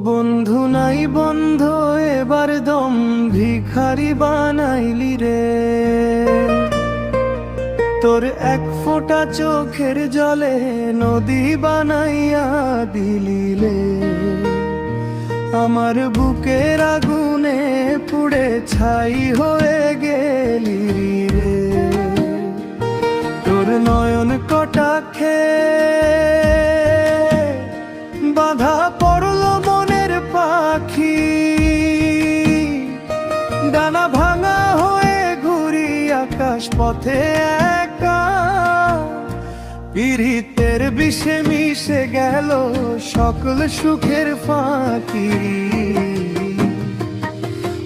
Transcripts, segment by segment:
বন্ধু নাই বন্ধ এবার দম ভিখারি বানাইলি রে। তোর এক ফোঁটা চোখের জলে নদী বানাইয়া দিলিলে। আমার বুকের আগুনে পুড়ে ছাই হয়ে গেলি রে। তোর নয়ন কটাক্ষে বাধা পড়ল মনের পাখি। ডানা ভাঙা হয়ে ঘুরি আকাশ পথে একা। পীড়িতের বিষে মিশে গেল সকল সুখের ফাঁকি।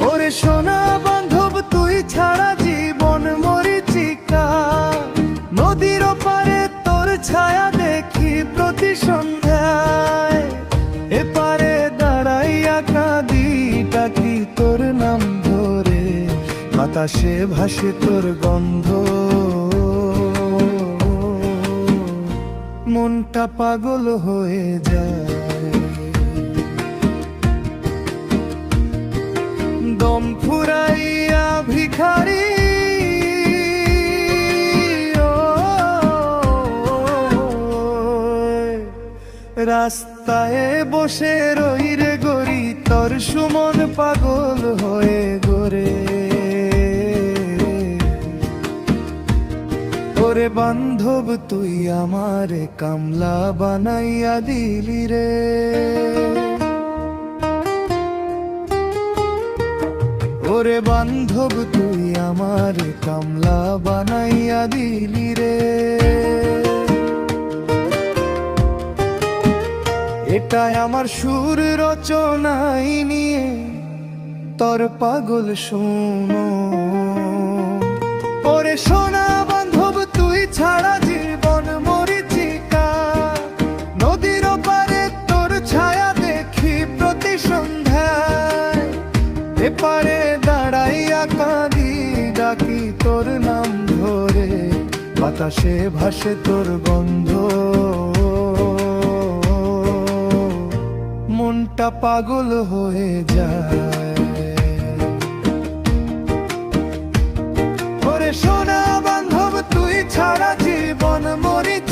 ওরে সোনা বান্ধব তুই ছাড়া জীবন মরিচিকা। নদীর পারে তোর ছায়া দেখি প্রতি সন্ধ্যায়। এপারে দাঁড়াইয়া কাঁদি ডাকি তোর নাম ধরে। বাতাসে ভাসে তোর গন্ধ, মনটা পাগল হয়ে যায়। দম ফুরাইয়া ভিখারি রাস্তায় বসে রই রে গরি। তোর সুমন পাগল হয়ে গোরে। ওরে বান্ধব তুই আমারে কামলা বানাইয়া দিলি রে। ওরে বান্ধব তুই আমারে কামলা বানাইয়া দিলি রে। এটাই আমার সুর রচনাই নিয়ে তোর পাগল শোনো। ওরে সোনা বান্ধব তুই ছাড়া জীবন মরিচিকা। নদীর পারে তোর ছায়া দেখি প্রতি সন্ধ্যায়। এপারে দাঁড়াইয়া কাঁদি ডাকি তোর নাম ধরে। বাতাসে ভাসে তোর গন্ধ, মনটা পাগল হয়ে যায়। ওরে সোনা বান্ধব তুই ছাড়া জীবন মরিচিকা।